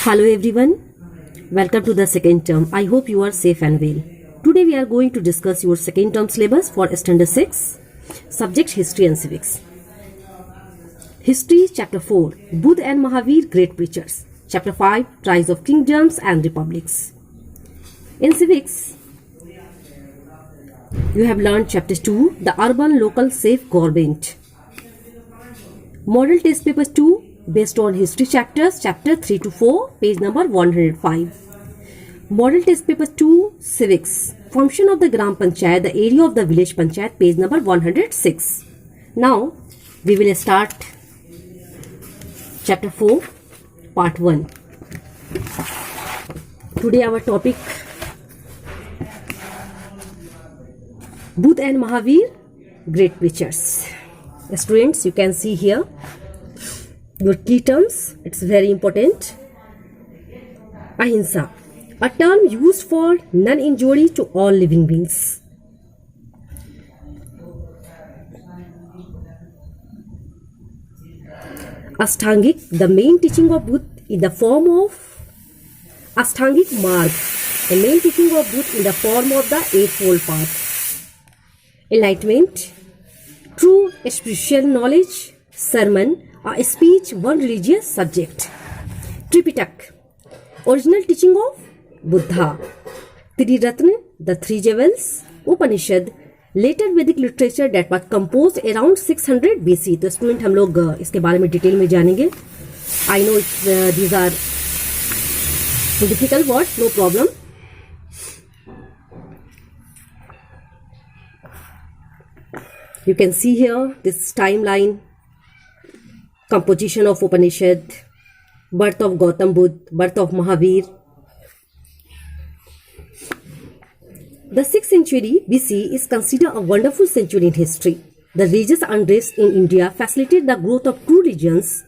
Hello everyone, welcome to the second term. I hope you are safe and well. Today we are going to discuss your second term syllabus for standard 6, subject history and civics. History chapter 4, Buddha and Mahavir great preachers. Chapter 5, rise of kingdoms and republics. In civics, you have learned chapter 2, the urban local safe government. Model test paper 2 based on history chapters, chapter 3 to 4, page number 105. Model test paper 2, civics, function of the Gram Panchayat, the area of the village Panchayat, page number 106. Now, we will start chapter 4, part 1. Today our topic, Buddha and Mahavir, great preachers. Students, you can see here your key terms. It's very important. Ahimsa, a term used for non-injury to all living beings. Ashtangik, the main teaching of Buddha in the form of Ashtangik Marg, the main teaching of Buddha in the form of the Eightfold Path. Enlightenment, true spiritual knowledge. Sermon, a speech, one religious subject. Tripitak, original teaching of Buddha. Triratna, the three jewels. Upanishad, later Vedic literature that was composed around 600 BC. तो student हम लोग इसके बारे में detail में जानेंगे. I know these are difficult words, no problem. You can see here this timeline. Composition of Upanishad, birth of Gautam Buddha, birth of Mahavir. The 6th century BC is considered a wonderful century in history. The religious unrest in India facilitated the growth of true religions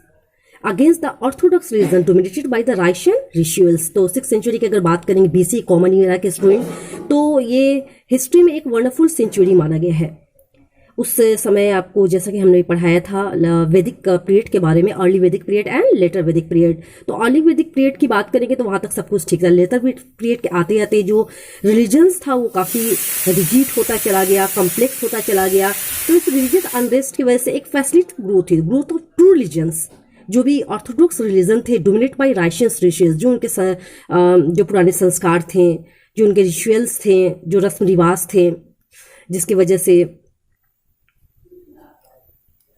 against the orthodox religion dominated by the Ritian rituals. तो 6th century की अगर बात करेंगे BC common Ira के student, तो ये history में एक वंडरफुल सेंचुरी माना गया है. उस समय आपको जैसा कि हमने पढ़ाया था वैदिक पीरियड के बारे में, अर्ली वैदिक period and later Vedic period. तो अर्ली वैदिक पीरियड की बात करेंगे तो वहां तक सब कुछ ठीक था. लेटर पीरियड के आते आते जो रिलीजन्स था वो काफी रिजिड होता चला गया, कॉम्प्लेक्स होता चला गया. तो इस रिलीजियस अनरेस्ट की वजह से एक फैसिलिटी ग्रोथ थी, ग्रोथ ऑफ ट्रू रिलीजन्स. जो भी ऑर्थोडॉक्स रिलीजन थे डोमिनेट बाय राइशियस रिचुअल्स, जो उनके जो पुराने संस्कार थे, जो उनके रिचुअल्स थे, जो रस्म रिवाज थे, जिसकी वजह से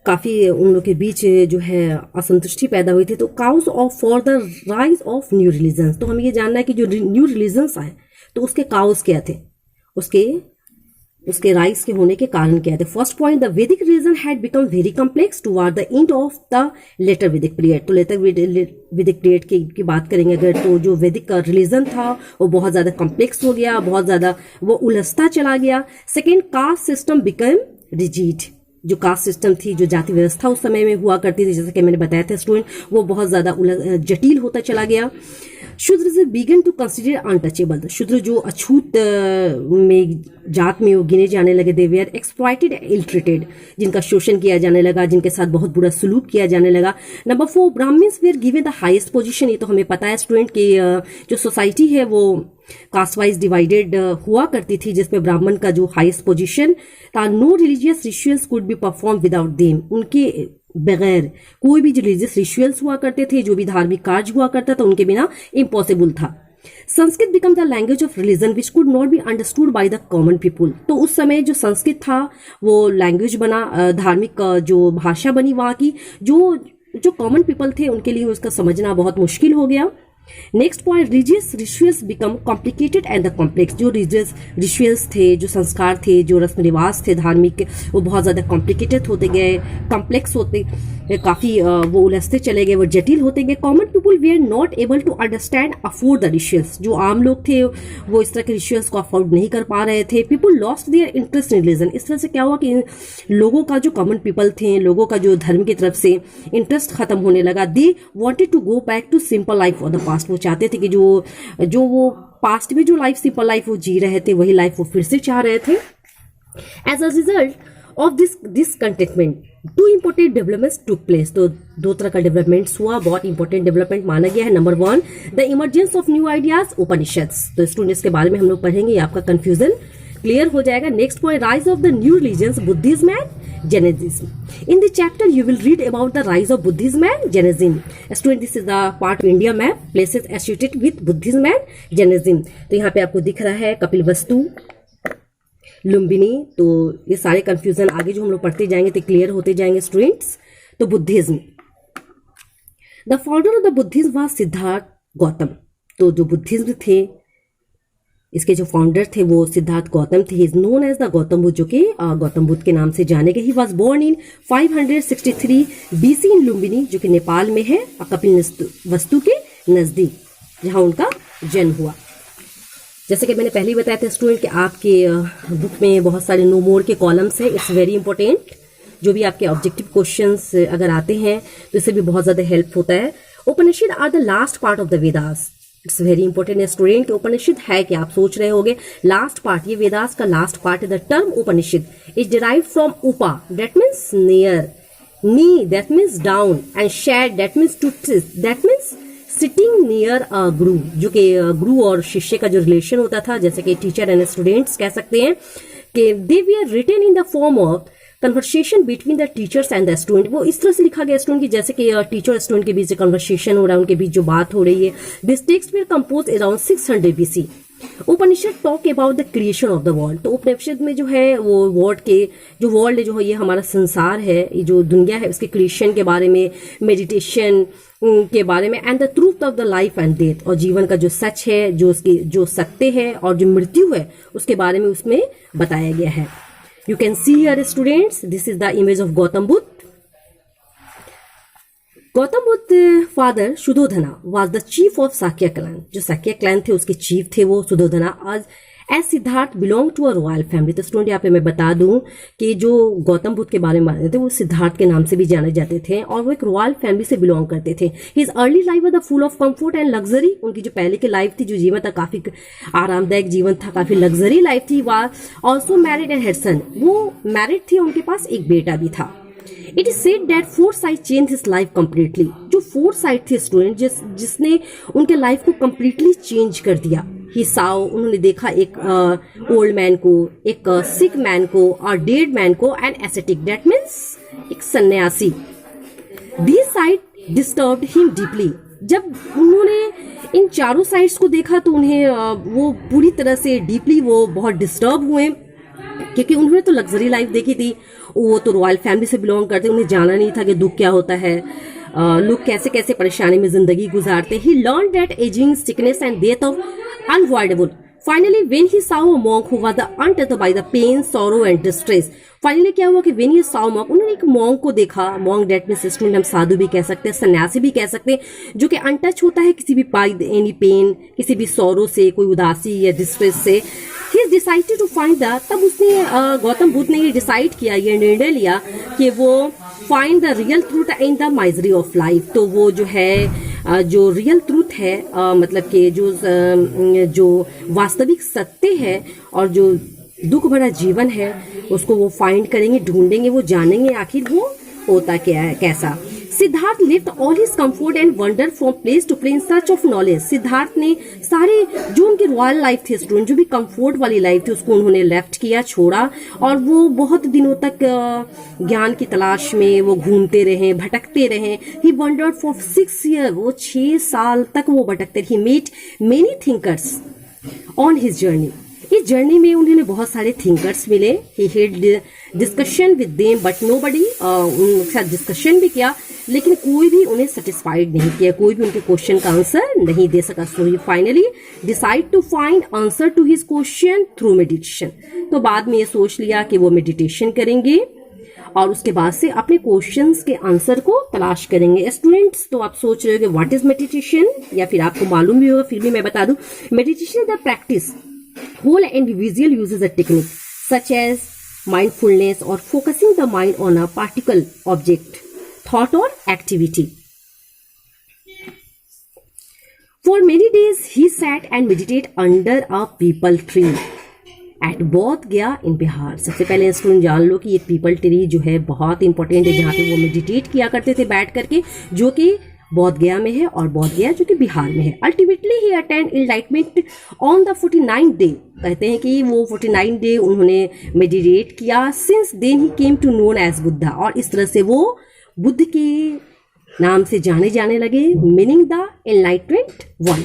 काफी उन लोग के बीच जो है असंतुष्टि पैदा हुई थी. तो cause of for the rise of new religions. तो हमें ये जानना है कि जो न्यू रिलीजन्स आए तो उसके काउज क्या थे, उसके राइज के होने के कारण क्या थे. First point, the Vedic religion had become very complex toward the end of the later Vedic period. तो लेटर वैदिक पीरियड की बात करेंगे अगर, तो जो वैदिक रिलीजन था वो बहुत ज्यादा कॉम्प्लेक्स हो गया, बहुत ज्यादा वो उलझता चला गया. Second, caste system become rigid. जो कास्ट सिस्टम थी, जो जाति व्यवस्था उस समय में हुआ करती थी, जैसा कि मैंने बताया था स्टूडेंट, वो बहुत ज्यादा जटिल होता चला गया. शूद्र बिगन टू कंसिडर अनटचेबल. शूद्र जो अछूत में जात में वो गिने जाने लगे. दे वेयर एक्सप्लॉइटेड, इल्ट्रेटेड, जिनका शोषण किया जाने लगा, जिनके साथ बहुत बुरा सलूक किया जाने लगा. Number 4, Brahmins were given the highest position. ये तो हमें पता है स्टूडेंट कि जो सोसाइटी है वो कास्ट वाइज डिवाइडेड हुआ करती थी, जिसमें ब्राह्मण का जो हाईएस्ट पोजीशन था. No religious rituals could be perform without them. उनके बगैर कोई भी जो रिलीजियस रिचुअल्स हुआ करते थे, जो भी धार्मिक कार्य हुआ करता था, उनके बिना इम्पॉसिबल था. Sanskrit become the language of religion which could not be understood by the common people. तो उस समय जो संस्कृत था वो लैंग्वेज बना, धार्मिक जो भाषा बनी वहां की, जो कॉमन पीपल थे उनके लिए उसका समझना बहुत मुश्किल हो गया. Next point, religious rituals become complicated and the complex. जो रिलीजियस रिचुअल्स थे, जो संस्कार थे, जो रस्म रिवाज थे धार्मिक, वो बहुत ज्यादा कॉम्प्लिकेटेड होते गए, कॉम्प्लेक्स होते, काफी वो उलझते चले गए, वो जटिल होते गए. Common people we are not able to understand afford the rituals. जो आम लोग थे वो इस तरह के रिचुअल्स को अफोर्ड नहीं कर पा रहे थे. People lost their interest in religion. इस तरह से क्या हुआ कि लोगों का जो कॉमन पीपल थे, लोगों का जो धर्म की तरफ से इंटरेस्ट खत्म होने लगा. They wanted to go back to simple life of the past. वो चाहते थे कि जो वो पास्ट में जो लाइफ, सिंपल लाइफ वो जी रहे थे, वही लाइफ वो फिर से चाह रहे थे. As a result of this discontentment, two important developments took place, तो दो तरह का डेवलपमेंट्स हुआ, बहुत इंपॉर्टेंट डेवलपमेंट माना गया है। Number 1, the emergence of new ideas Upanishads, तो स्टूडेंट्स के बारे में हम लोग पढ़ेंगे, आपका कंफ्यूजन क्लियर हो जाएगा। Next point, rise of the new religions Buddhism and Jainism. In the chapter you will read about the rise of Buddhism and Jainism. Student, this is the part of India map, places associated with Buddhism and Jainism. तो यहाँ पे आपको दिख रहा है कपिल वस्तु, लुम्बिनी, तो ये सारे कंफ्यूजन आगे जो हम लोग पढ़ते जाएंगे तो क्लियर होते जाएंगे स्टूडेंट्स। तो Buddhism, the founder of the Buddhism was Siddharth Gautam, तो जो बुद्धिज्म थे इसके जो फाउंडर थे वो सिद्धार्थ गौतम थे। He is known as the Gautam Buddha, जो कि गौतम बुद्ध के नाम से जाने गए। He was born in 563 BC in Lumbini, जो कि नेपाल में है, कपिल वस्तु के नजदीक, जहां उनका जन्म हुआ। जैसे कि मैंने पहले ही बताया था स्टूडेंट कि आपके बुक में बहुत सारे नो मोर के कॉलम्स हैं, इट्स वेरी इंपॉर्टेंट। जो भी आपके ऑब्जेक्टिव क्वेश्चंस अगर आते हैं तो इससे भी बहुत ज्यादा हेल्प होता है। Upanishad are the last part of the Vedas, it's very important student कि उपनिषद है कि आप सोच रहे होंगे लास्ट पार्ट, ये वेदास का लास्ट पार्ट है। The term Upanishad is derived from upa, that means near, ni that means down, and shad that means to sit, that means sitting near a guru, जो कि गुरु और शिष्य का जो रिलेशन होता था, जैसे कि टीचर एंड स्टूडेंट्स कह सकते हैं कि they we are written in the form of conversation between the teachers and the student. वो इस तरह से लिखा गया स्टूडेंट की जैसे कि टीचर और स्टूडेंट के बीच कन्वर्सेशन हो रहा है, उनके बीच जो बात हो रही है। This text were compose around 600 BC। Upanishad talk about the creation of the world, तो उपनिषद में जो है वो वर्ल्ड के जो वर्ल्ड जो है ये हमारा संसार है, ये जो दुनिया है उसके क्रिएशन के बारे में, मेडिटेशन के बारे में, and the truth of the life and death, और जीवन का जो सच है, जो उसकी जो सत्य है और जो मृत्यु है उसके बारे में उसमें बताया गया है। You can see here students, this is the image of Gautam Buddha. Gautam Buddha father Suddhodana was the chief of Shakya clan, जो साक्य क्लैन थे उसके चीफ थे वो सुधोधना। आज as Siddhartha belong to a royal family, तो स्टूडेंट यहाँ पे मैं बता दूं कि जो गौतम बुद्ध के बारे में मानते थे वो सिद्धार्थ के नाम से भी जाने जाते थे और वो एक रॉयल फैमिली से बिलोंग करते थे। His early life was the full of comfort and luxury, उनकी जो पहले की लाइफ थी, जो जीवन था काफी आरामदायक जीवन था, काफी लग्जरी लाइफ थी। Was also married and had son, वो मैरिड थी, उनके पास एक बेटा भी था। It is said that foresight change his life completely, जो फोरसाइट थे स्टूडेंट जिसने उनके लाइफ को कंप्लीटली चेंज कर दिया। ही साव, उन्होंने देखा एक ओल्ड मैन को, एक सिक मैन को और डेड मैन को, एंड एसेटिक दैट मीन्स एक सन्यासी। This site disturbed him deeply, जब उन्होंने इन चारों साइट्स को देखा तो उन्हें वो पूरी तरह से डीपली वो बहुत डिस्टर्ब हुए, क्योंकि उन्होंने तो लग्जरी लाइफ देखी थी, वो तो रॉयल फैमिली से बिलोंग करते, उन्हें जाना नहीं था कि दुख क्या होता है, लोग कैसे कैसे परेशानी में जिंदगी गुजारते। He learn that ageing, sickness and death of unavoidable. Finally, when he saw a monk who was untouched by the pain, sorrow and distress, finally क्या हुआ कि when he saw a monk, उन्होंने एक monk को देखा। monk that means student हम साधु भी कह सकते हैं, सन्यासी भी कह सकते हैं, जो कि अनटच होता है किसी भी एनी पेन, किसी भी सौरो से, कोई उदासी या डिस्ट्रेस से। He decided to find that, तब उसने गौतम बुद्ध ने ये डिसाइड किया, ये निर्णय लिया कि वो find the real truth in the misery of life. तो वो जो है जो रियल ट्रूथ है, मतलब कि जो वास्तविक सत्य है और जो दुख भरा जीवन है उसको वो फाइंड करेंगे, ढूंढेंगे, वो जानेंगे आखिर वो होता क्या है, कैसा। Siddhartha lived all his comfort and wander from place to place in search of knowledge. Siddhartha ने सारे जो उनकी रॉयल लाइफ थी स्टूडेंट, जो भी कंफर्ट वाली लाइफ थी उसको उन्होंने लेफ्ट किया, छोड़ा, और वो बहुत दिनों तक ज्ञान की तलाश में वो घूमते रहे, भटकते रहे। ही वंडर्ड फॉर 6 years, वो 6 साल तक वो भटकते। He met many thinkers on his journey, इस जर्नी में उन्हें बहुत सारे थिंकर्स मिले। He had discussion with them but nobody, उनके साथ डिस्कशन भी किया लेकिन कोई भी उन्हें सेटिस्फाइड नहीं किया, कोई भी उनके क्वेश्चन का आंसर नहीं दे सका। So he finally decide to find answer to his question through meditation. तो बाद में ये सोच लिया कि वो मेडिटेशन करेंगे और उसके बाद से अपने क्वेश्चंस के आंसर को तलाश करेंगे। स्टूडेंट्स, तो आप सोच रहे हो कि व्हाट इज मेडिटेशन, या फिर आपको मालूम भी होगा, फिर भी मैं बता दूं। Meditation is the practice whole individual uses a technique such as mindfulness or focusing the mind on a particular object, thought or activity. For many days he sat and meditated under a peepal tree. At Bodh Gaya इन बिहार। सबसे पहले student जान लो कि ये people tree जो है बहुत important है, जहाँ पे वो मेडिटेट किया करते थे बैठ करके, जो कि बोध गया में है, और बोध गया जो कि बिहार में है। Ultimately he attend enlightenment on the 49 day. कहते हैं कि वो 49 डे उन्होंने मेडिटेट किया। Since then he came to known as Buddha, और इस तरह से वो बुद्ध के नाम से जाने जाने लगे, meaning the enlightenment one.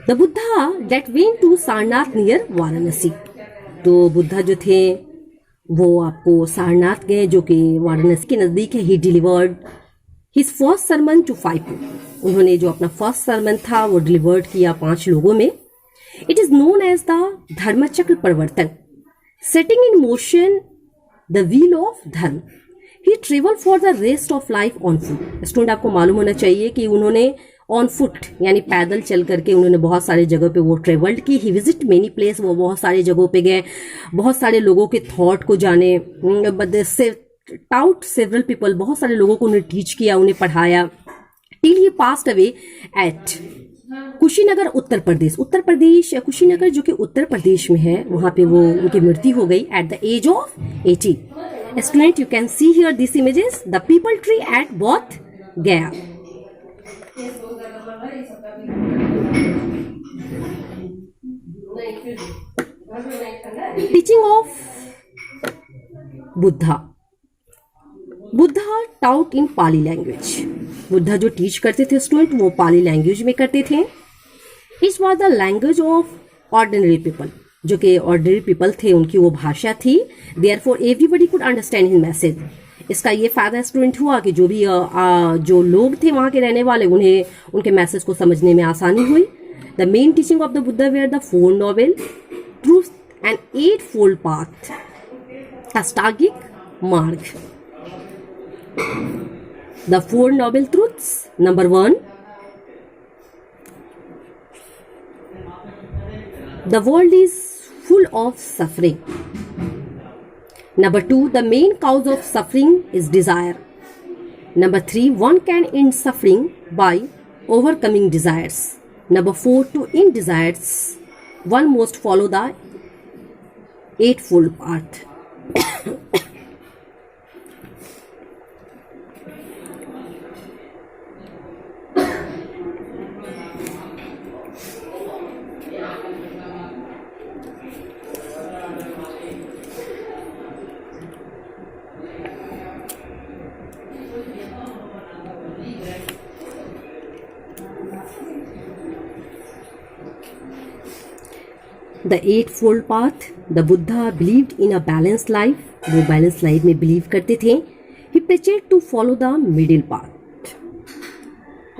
The Buddha then went to Sarnath near Varanasi. तो बुद्धा जो थे वो आपको सारनाथ गए, जो कि वाराणसी के नजदीक है। He delivered his first sermon to 5 उन्होंने जो अपना फर्स्ट सरमन था वो डिलीवर्ड किया 5 लोगों में। It is known as the Dharmachakra Parivartan, setting in motion the wheel of dharma. He travel for the rest of life on foot. Student आपको मालूम होना चाहिए कि उन्होंने ऑन फुट यानी पैदल चल करके उन्होंने बहुत सारे जगह पे वो ट्रेवल्ड की। ही विजिट मेनी प्लेस, वो बहुत सारे जगहों पे गए, बहुत सारे लोगों के थॉट को जाने, टाउट सेवरल पीपल, बहुत सारे लोगों को उन्हें टीच किया, उन्हें पढ़ाया। Till he passed away at Kushinagar Uttar Pradesh. Uttar Pradesh Kushinagar जो कि उत्तर प्रदेश में है, वहां पे वो उनकी मृत्यु हो गई at the age of 80। Student you can see here this images, the peepal tree at Bodh Gaya. Teaching of Buddha. Buddha taught in Pali language. Buddha जो टीच करते थे स्टूडेंट, वो पाली लैंग्वेज में करते थे। It was the language of ordinary people, जो कि ऑर्डिनरी पीपल थे उनकी वो भाषा थी। Therefore everybody could understand his message. इसका ये फायदा स्टूडेंट हुआ कि जो भी जो लोग थे वहां के रहने वाले, उन्हें उनके मैसेज को समझने में आसानी हुई। The main teaching of the Buddha were the 4 noble truths and 8-fold path, अष्टांगिक मार्ग। The 4 noble truths. Number 1, the world is full of suffering. Number 2, the main cause of suffering is desire. Number 3, one can end suffering by overcoming desires. Number 4, to end desires, one must follow the 8-fold path. The 8-fold path. The Buddha believed in a balance life. वो balance life में believe करते थे। He preached to follow the middle path.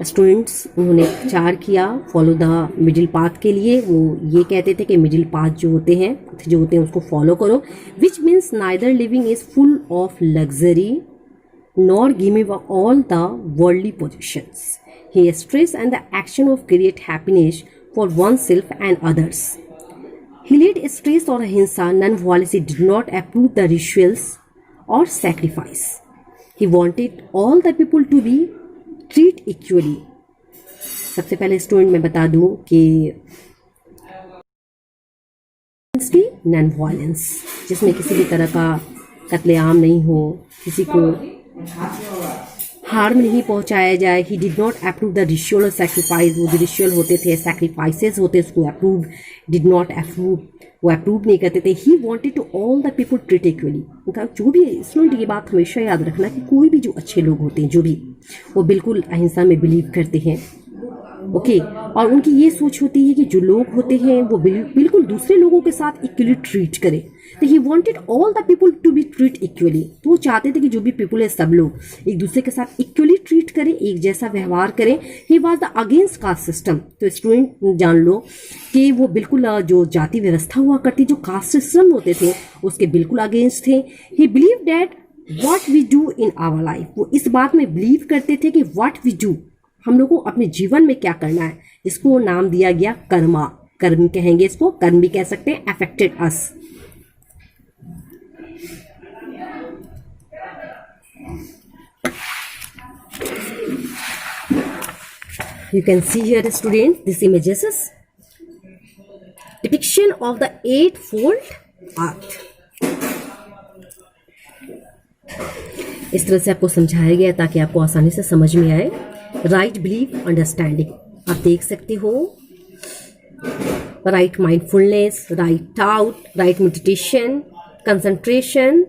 Students उन्होंने प्रचार किया follow the middle path के लिए। वो ये कहते थे कि मिडिल पाथ जो होते हैं उसको फॉलो करो, which means neither living is full of luxury nor giving all the worldly positions. He stress and the action of create happiness for one self and others. He laid stress on ahimsa, non-violence. He did not approve the rituals or sacrifice. He wanted all the people to be treated equally. सबसे पहले student मैं बता दूं कि non violence, जिसमें किसी भी तरह का कत्लेआम नहीं हो, किसी को हार्म नहीं पहुंचाया जाए। He did not approve the ritual और सैक्रिफाइस। वो जो रिचुअल होते थे, सैक्रिफाइसेस होते, उसको अप्रूव डिड नॉट अप्रूव, वो अप्रूव नहीं करते थे। He wanted to all the people treat equally. उनका जो भी स्टूडेंट ये बात हमेशा याद रखना कि कोई भी जो अच्छे लोग होते हैं, जो भी वो बिल्कुल अहिंसा में बिलीव करते हैं, ओके। और उनकी ये सोच होती है कि जो लोग होते हैं वो बिल्कुल दूसरे लोगों के साथ इक्वली ट्रीट करें। तो he wanted all the people to be treat equally. तो वो चाहते थे कि जो भी पीपल है सब लोग एक दूसरे के साथ इक्वली ट्रीट करें, एक जैसा व्यवहार करें। He was the against caste system. तो स्टूडेंट जान लो कि वो बिल्कुल जो जाति व्यवस्था हुआ करती, जो कास्ट सिस्टम होते थे, उसके बिल्कुल अगेंस्ट थे। He believe that what we do in our life. वो इस बात में बिलीव करते थे कि व्हाट वी डू, हम लोगों को अपने जीवन में क्या करना है, जिसको नाम दिया गया कर्मा। कर्म कहेंगे इसको, कर्म भी कह सकते हैं, affected us. You can see here, student, this images is depiction of the eightfold earth. इस तरह से आपको समझाया गया ताकि आपको आसानी से समझ में आए. राइट बिलीफ अंडरस्टैंडिंग आप देख सकते हो. Right mindfulness, right thought, right meditation, concentration,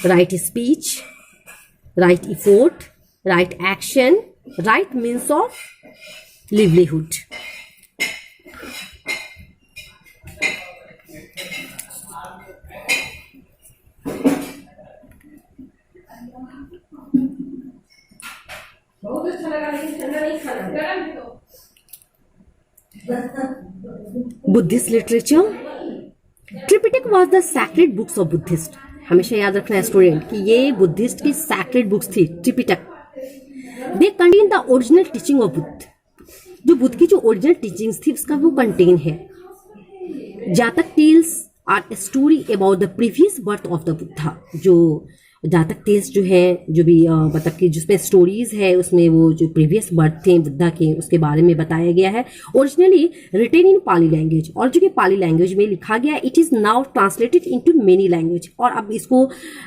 right speech, right effort, right action, right means of livelihood. Buddhist literature. Tripitaka was the sacred books of Buddhist. हमेशा याद रखना है स्टूडेंट कि ये बुद्धिस्ट की सैक्रेड बुक्स थी. Tripitaka they contain the original teaching of Buddha. जो बुद्ध की जो ओरिजिनल टीचिंग्स थी उसका वो कंटेन है. Jataka tales are a story about the previous birth of the Buddha. जो जातक टेल्स जो है, जो भी मतलब कि जिसमें स्टोरीज है उसमें वो जो प्रीवियस बर्थ थे बुद्धा के उसके बारे में बताया गया है. ओरिजिनली रिटेन इन पाली लैंग्वेज, और जो कि पाली लैंग्वेज में लिखा गया. It is now translated into many language. और अब इसको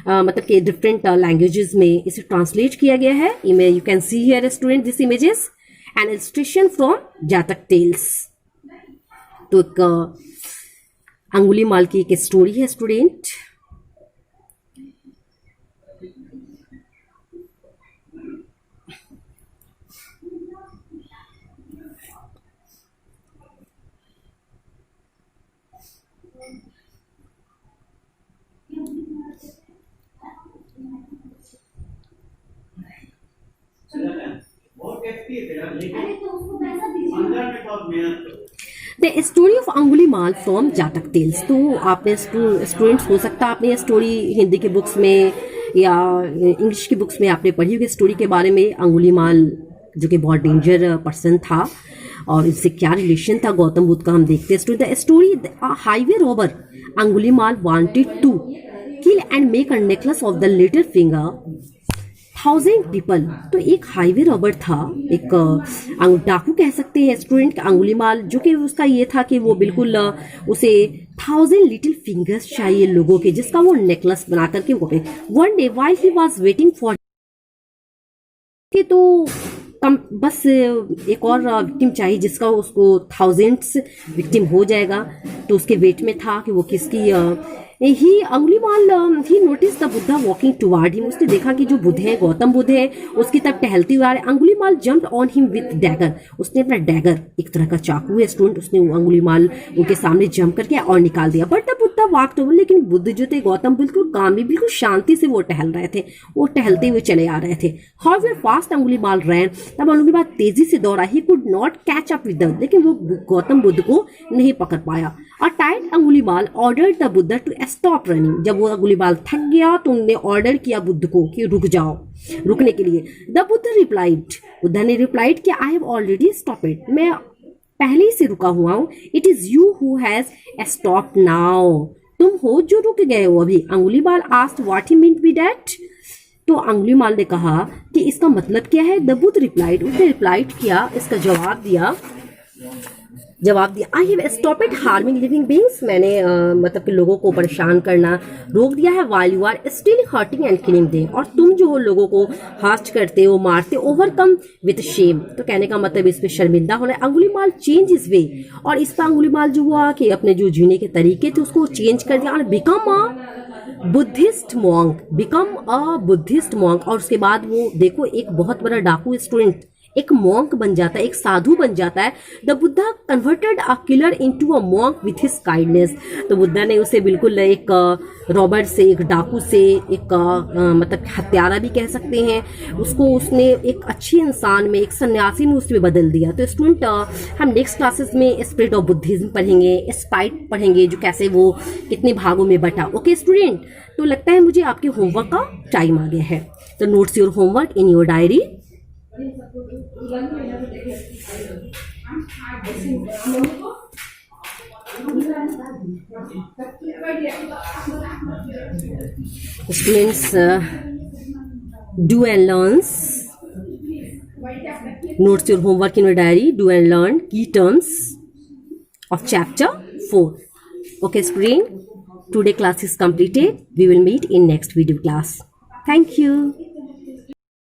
मतलब कि डिफरेंट लैंग्वेजेस में इसे ट्रांसलेट किया गया है. You can see here student this images N illustration from जातक टेल्स. तो एक अंगुलीमाल की एक स्टोरी है student. The story of Angulimal from जातक टेल्स. तो आपने स्टूडेंट्स हो सकता है आपने ये स्टोरी हिंदी की बुक्स में या इंग्लिश की बुक्स में आपने पढ़ी होगी स्टोरी के बारे में. अंगुलीमाल जो कि बहुत डेंजर पर्सन था और इससे क्या रिलेशन था गौतम बुद्ध का हम देखते हैं. The story highway robber Angulimala wanted to kill and make a necklace of the little finger 1000 people. तो एक हाईवे रॉबर था, एक डाकू कह सकते हैं स्टूडेंट का अंगुलीमाल, जो कि उसका ये था कि वो बिल्कुल उसे 1000 लिटिल फिंगर्स चाहिए लोगों के, जिसका वो नेकलेस बना करके वो one day while he was waiting for कि तो बस एक और विक्टिम चाहिए जिसका उसको 1000 विक्टिम हो जाएगा. तो उसके वेट में था कि वो किसकी he Angulimala he notice the Buddha walking toward him. उसने देखा कि जो बुद्ध है गौतम बुद्ध है उसकी तरफ टहलती हुई आ रहे. Angulimal jumped on him with dagger. उसने अपना डैगर, एक तरह का चाकू है स्टूडेंट, उसने अंगुलीमाल उनके सामने जंप करके और निकाल दिया. But the Buddha walked over. लेकिन बुद्ध जो थे गौतम बिल्कुल कामली, बिल्कुल शांति से वो टहल रहे थे, वो टहलते हुए चले आ रहे थे. However fast Angulimala ran. तब अंगुलीमाल तेजी से दौड़ा. He could not catch up with them. लेकिन वो गौतम बुद्ध को नहीं पकड़ पाया. A tight Angulimala ordered the Buddha to stop running. जब वो अंगुलीमाल थक गया तो उन्होंने ऑर्डर किया बुद्ध को कि रुक जाओ, रुकने के लिए. The Buddha replied. बुद्धा ने रिप्लाइड कि आई हैव ऑलरेडी स्टॉपेड. मैं पहले ही से रुका हुआ हूं. It is you who has stopped now. तुम हो जो रुक गए हो अभी. Angulimala asked what he meant by that. तो अंगुलीमाल ने कहा कि इसका मतलब क्या है. The Buddha replied. उसने रिप्लाइड किया, इसका जवाब दिया. I have stopped harming living beings. मैंने मतलब कि लोगों को परेशान करना रोक दिया है. While you are still hurting and killing them. और तुम जो हो लोगों को हर्ट करते हो, मारते, ओवरकम विद शेम. तो कहने का मतलब इसमें शर्मिंदा होना. Angulimal change is way. और इस पर अंगुलीमाल जो हुआ कि अपने जो जीने के तरीके थे उसको चेंज कर दिया और become a Buddhist monk. Become a Buddhist monk. और उसके बाद वो देखो एक बहुत बड़ा डाकू स्टूडेंट एक मॉन्क बन जाता है, एक साधु बन जाता है. The Buddha converted a killer into a monk with his kindness. तो बुद्धा ने उसे बिल्कुल एक रॉबर से, एक डाकू से, एक मतलब हत्यारा भी कह सकते हैं उसको, उसने एक अच्छी इंसान में, एक सन्यासी में उसमें बदल दिया. तो स्टूडेंट हम नेक्स्ट क्लासेस में स्पिरिट ऑफ बुद्धिज्म पढ़ेंगे, स्पाइट पढ़ेंगे, जो कैसे वो कितने भागों में बटा. ओके स्टूडेंट, तो लगता है मुझे आपके होमवर्क का टाइम आ गया है. तो notes your homework in your diary. Students, do and learns. notes your homework in your diary. Do and learn key terms of chapter 4. Okay student, today class is completed. We will meet in next video class. Thank you.